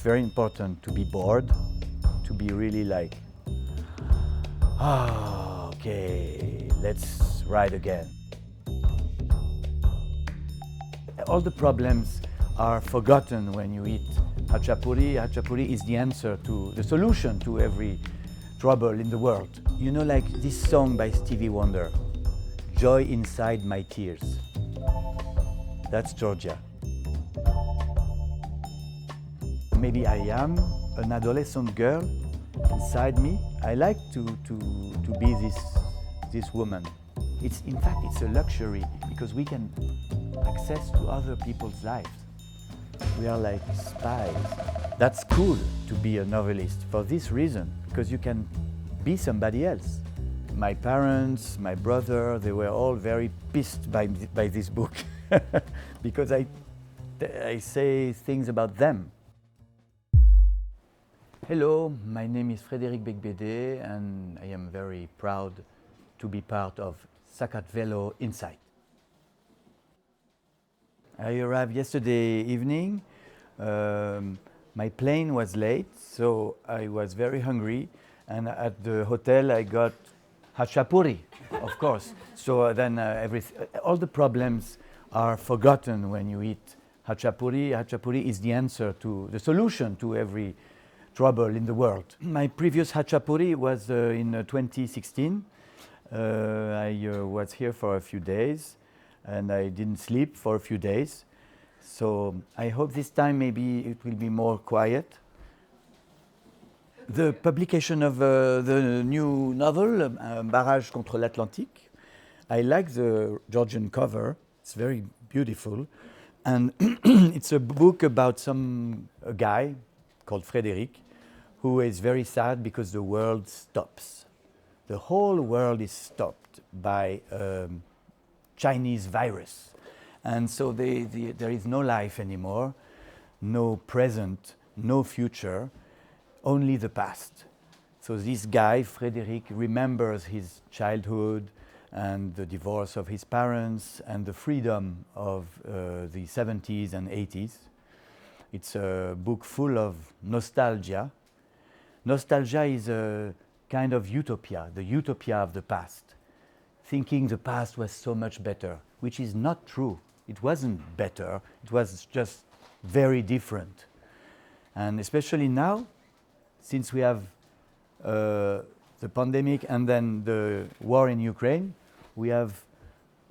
very important to be bored, to be really like, okay, let's write again. All the problems are forgotten when you eat Khatchapuri. Khatchapuri is the answer to, the solution to every trouble in the world. You know, like this song by Stevie Wonder, Joy Inside My Tears. That's Georgia. Maybe I am an adolescent girl inside me. I like to be this woman. In fact, it's a luxury because we can access to other people's lives. We are like spies. That's cool to be a novelist for this reason, because you can be somebody else. My parents, my brother, they were all very pissed by this book because I say things about them. Hello, my name is Frederic Beigbeder and I am very proud to be part of Sakatvello Insight. I arrived yesterday evening. My plane was late, so I was very hungry, and at the hotel I got Khatchapuri, of course. So then all the problems are forgotten when you eat Khatchapuri. Khatchapuri is the answer to, the solution to every trouble in the world. My previous Khatchapuri was in 2016. I was here for a few days and I didn't sleep for a few days. So I hope this time maybe it will be more quiet. The publication of the new novel, Barrage contre l'Atlantique. I like the Georgian cover, it's very beautiful. And it's a book about a guy called Frederic, who is very sad because the world stops. The whole world is stopped by Chinese virus. And so there is no life anymore, no present, no future, only the past. So this guy, Frederic, remembers his childhood and the divorce of his parents and the freedom of the 70s and 80s. It's a book full of nostalgia. Nostalgia is a kind of utopia, the utopia of the past. Thinking the past was so much better, which is not true. It wasn't better, it was just very different. And especially now, since we have the pandemic and then the war in Ukraine, we have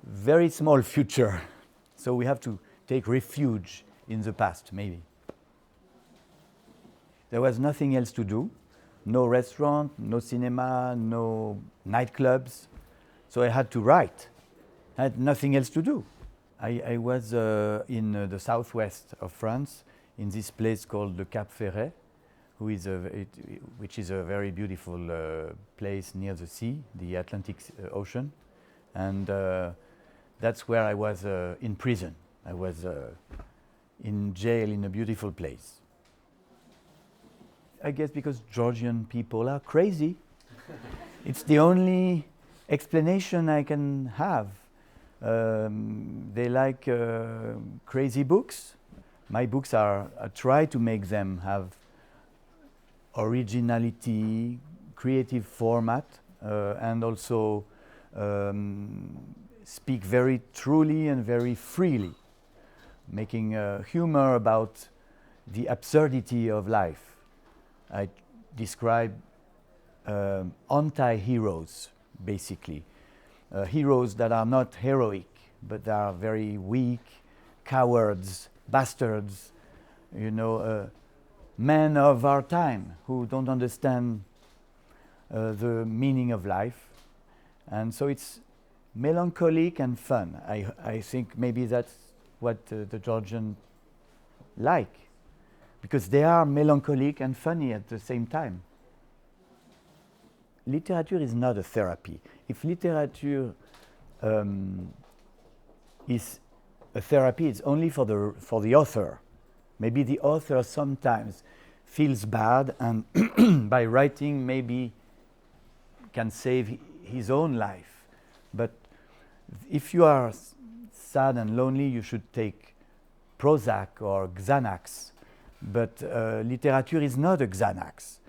very small future. So we have to take refuge in the past, maybe. There was nothing else to do. No restaurant, no cinema, no nightclubs. So I had to write. I had nothing else to do. I was in the southwest of France, in this place called the Cap Ferret, which is a very beautiful place near the sea, the Atlantic Ocean. And that's where I was in prison. I was in jail in a beautiful place. I guess because Georgian people are crazy. It's the only explanation I can have. They like crazy books. My books I try to make them have originality, creative format, and also speak very truly and very freely, making humor about the absurdity of life. I describe anti-heroes, basically. Heroes that are not heroic, but they are very weak, cowards, bastards, men of our time who don't understand the meaning of life. And so it's melancholic and fun. I think maybe that's what the Georgians like, because they are melancholic and funny at the same time. Literature is not a therapy. If literature is a therapy, it's only for the author. Maybe the author sometimes feels bad and by writing maybe can save his own life. But if you are sad and lonely, you should take Prozac or Xanax But literature is not a Xanax.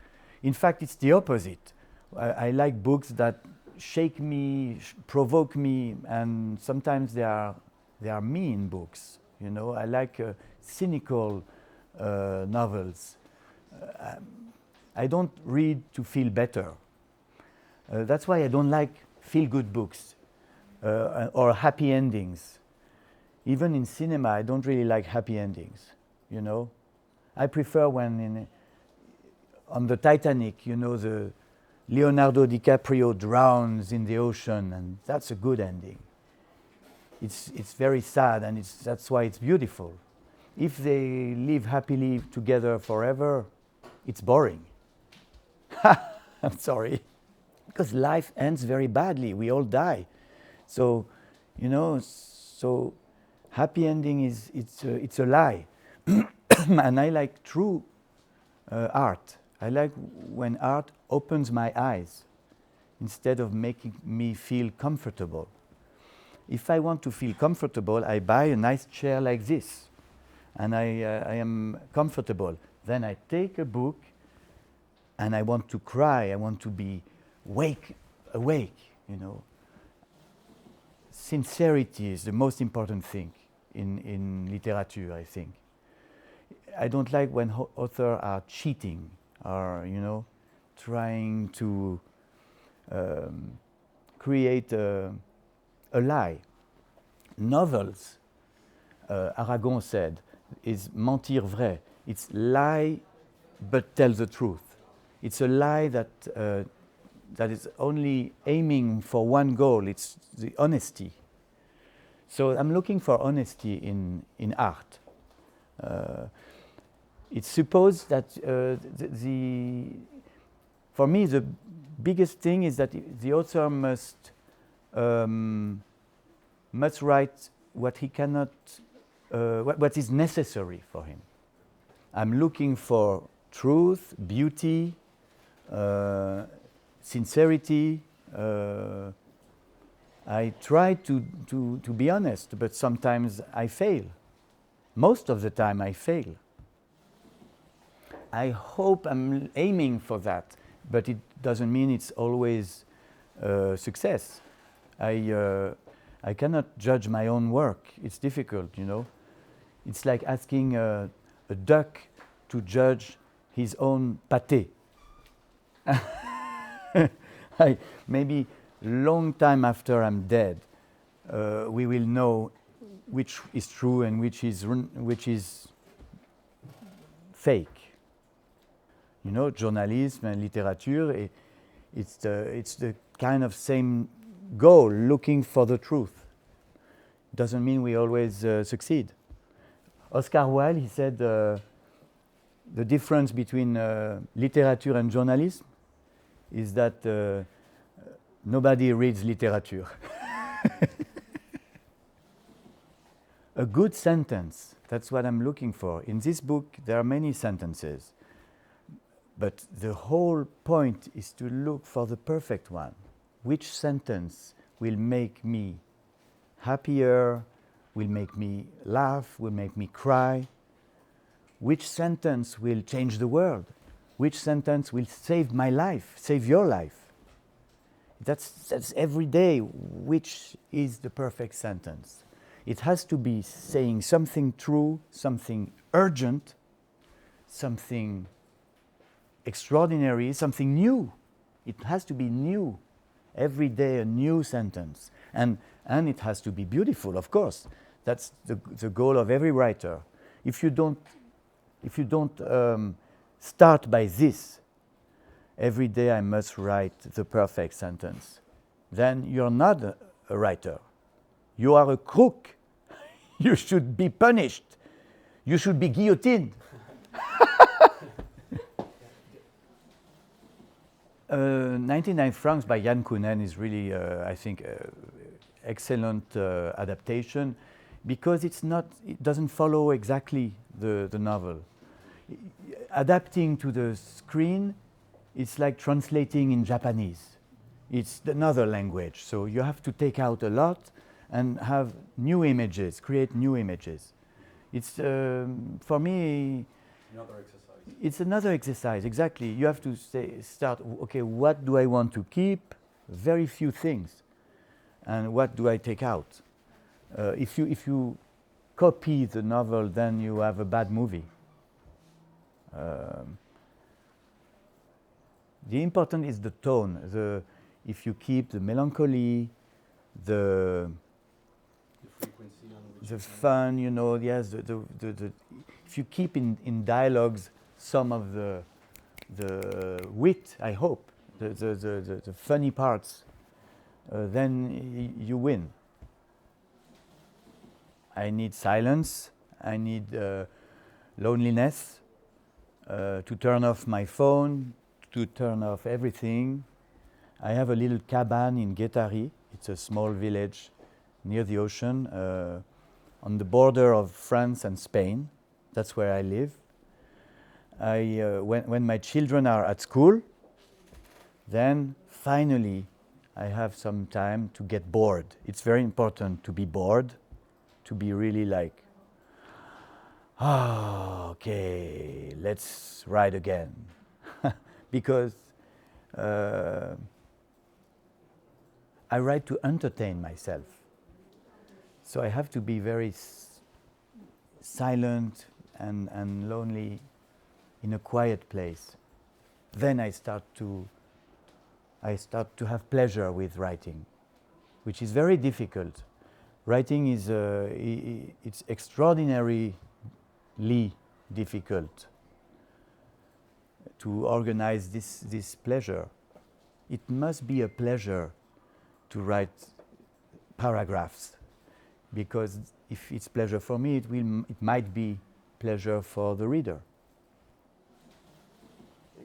In fact, it's the opposite. I like books that shake me, provoke me, and sometimes they are mean books. You know, I like cynical novels. I don't read to feel better. That's why I don't like feel-good books or happy endings. Even in cinema, I don't really like happy endings. You know, I prefer when on the Titanic, you know, the Leonardo DiCaprio drowns in the ocean, and that's a good ending. It's very sad, and that's why it's beautiful. If they live happily together forever, it's boring. I'm sorry. Because life ends very badly. We all die. So, you know, so happy ending it's a lie. And I like true art. I like when art opens my eyes instead of making me feel comfortable. If I want to feel comfortable, I buy a nice chair like this, and I am comfortable. Then I take a book, and I want to cry. I want to be awake, you know. Sincerity is the most important thing in literature, I think. I don't like when authors are cheating or, you know, trying to create a lie. Novels, Aragon said, is mentir vrai. It's lie, but tell the truth. It's a lie that is only aiming for one goal. It's the honesty. So I'm looking for honesty in art. It's supposed that for me, the biggest thing is that the author must write what he cannot, what is necessary for him. I'm looking for truth, beauty, sincerity. I try to be honest, but sometimes I fail. Most of the time I fail. I hope I'm aiming for that, but it doesn't mean it's always success. I cannot judge my own work. It's difficult, you know. It's like asking a duck to judge his own pâté. Maybe long time after I'm dead, we will know which is true and which is fake. You know, journalism and literature, it's the kind of same goal, looking for the truth. Doesn't mean we always succeed. Oscar Wilde, he said the difference between literature and journalism is that nobody reads literature. A good sentence, that's what I'm looking for. In this book, there are many sentences, but the whole point is to look for the perfect one. Which sentence will make me happier, will make me laugh, will make me cry? Which sentence will change the world? Which sentence will save my life, save your life? That's every day. Which is the perfect sentence? It has to be saying something true, something urgent, something extraordinary, something new. It has to be new. Every day a new sentence. And it has to be beautiful, of course. That's the goal of every writer. If you don't start by this, every day I must write the perfect sentence, then you're not a writer. You are a crook. You should be punished. You should be guillotined. 99 Francs by Jan Kounen is really, I think, excellent adaptation, because it doesn't follow exactly the novel. Adapting to the screen, it's like translating in Japanese. It's another language, so you have to take out a lot and have new images, create new images. It's, for me, Another exercise. It's another exercise, exactly. You have to start, okay, what do I want to keep? Very few things. And what do I take out? If you copy the novel, then you have a bad movie. The important is the tone. If you keep the melancholy, the frequency on which the fun, you know, yes, if you keep in dialogues some of the wit, I hope, the funny parts, then you win. I need silence. I need loneliness, to turn off my phone, to turn off everything. I have a little cabin in Guétari. It's a small village near the ocean, on the border of France and Spain. That's where I live. When my children are at school, then finally I have some time to get bored. It's very important to be bored, to be really like, okay, let's write again. Because I write to entertain myself. So I have to be very silent and lonely in a quiet place. Then I start to have pleasure with writing, which is very difficult. Writing is it's extraordinarily difficult to organize this pleasure. It must be a pleasure to write paragraphs, because if it's pleasure for me, it might be pleasure for the reader.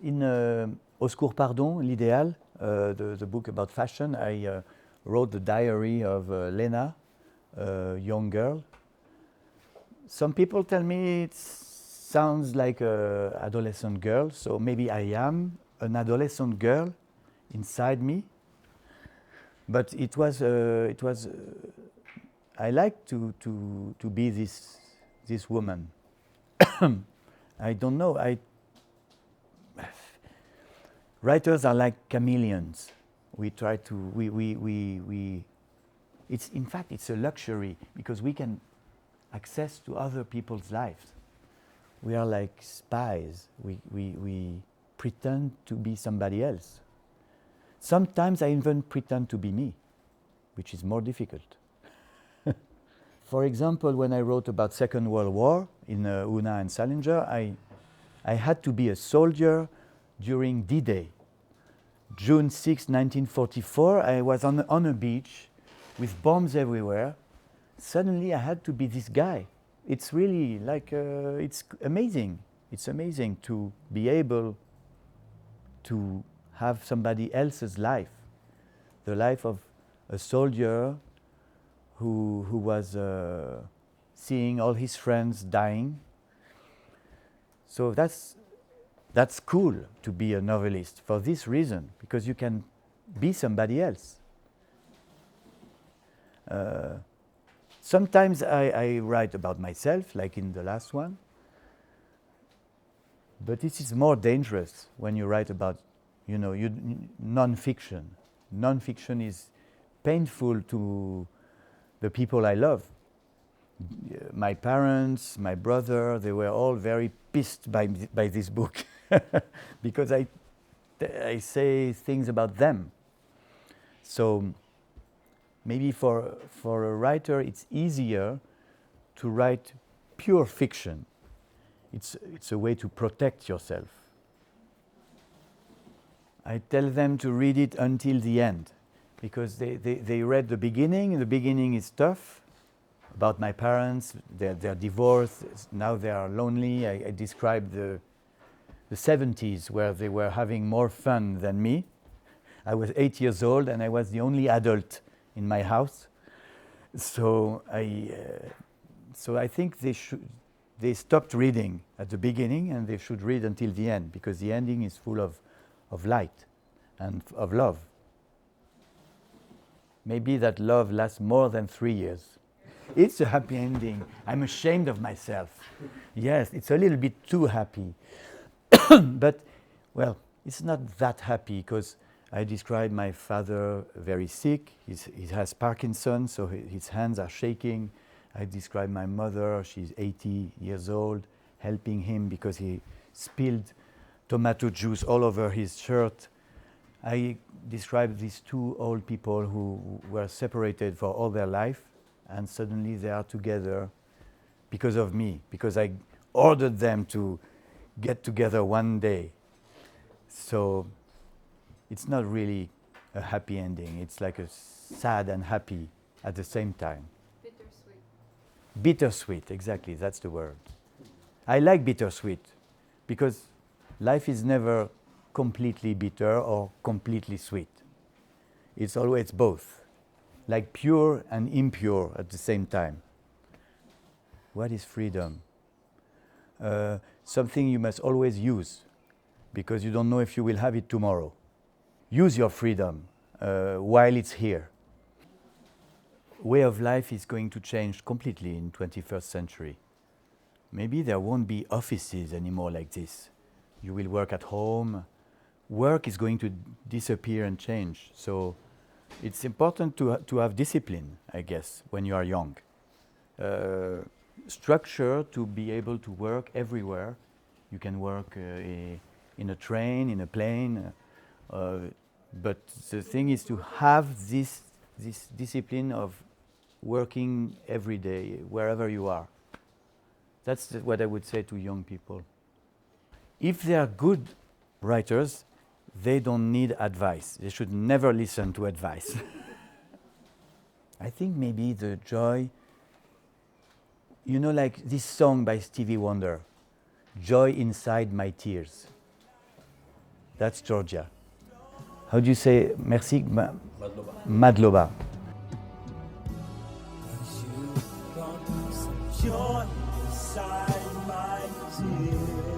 In Au secours pardon, l'idéal, the book about fashion, I wrote the diary of Lena, a young girl. Some people tell me it sounds like an adolescent girl, so maybe I am an adolescent girl inside me. But it was I like to be this woman. I don't know. Writers are like chameleons. We try to it's in fact it's a luxury because we can access to other people's lives. We are like spies. We pretend to be somebody else. Sometimes I even pretend to be me, which is more difficult. For example, when I wrote about Second World War in Una and Salinger, I had to be a soldier during D-Day. June 6, 1944, I was on a beach with bombs everywhere. Suddenly I had to be this guy. It's really like, it's amazing. It's amazing to be able to have somebody else's life, the life of a soldier who was seeing all his friends dying. So that's cool to be a novelist for this reason, because you can be somebody else. Sometimes I write about myself, like in the last one, but this is more dangerous when you write about, nonfiction. Nonfiction is painful to the people I love. My parents, my brother, they were all very pissed by this book because I say things about them. So maybe for a writer it's easier to write pure fiction. It's a way to protect yourself. I tell them to read it until the end, because they read the beginning. The beginning is tough, about my parents, their divorce, now they are lonely. I described the 70s where they were having more fun than me. I was 8 years old and I was the only adult in my house. So I think they stopped reading at the beginning and they should read until the end, because the ending is full of light and of love. Maybe that love lasts more than 3 years. It's a happy ending. I'm ashamed of myself. Yes, it's a little bit too happy. But, well, it's not that happy because I describe my father very sick. He has Parkinson's, so his hands are shaking. I describe my mother, she's 80 years old, helping him because he spilled tomato juice all over his shirt. I describe these two old people who were separated for all their life, and suddenly they are together because of me, because I ordered them to get together one day. So it's not really a happy ending. It's like a sad and happy at the same time. Bittersweet. Bittersweet, exactly, that's the word. I like bittersweet because life is never completely bitter or completely sweet. It's always both, like pure and impure at the same time. What is freedom? Something you must always use because you don't know if you will have it tomorrow. Use your freedom while it's here. Way of life is going to change completely in 21st century. Maybe there won't be offices anymore like this. You will work at home. Work is going to disappear and change. So it's important to have discipline, I guess, when you are young. Structure to be able to work everywhere. You can work in a train, in a plane, but the thing is to have this discipline of working every day, wherever you are. That's what I would say to young people. If they are good writers, they don't need advice. They should never listen to advice. I think maybe the joy, you know, like this song by Stevie Wonder, Joy Inside My Tears. That's Georgia. How do you say merci? Madloba. Madloba. You brought some joy inside my tears.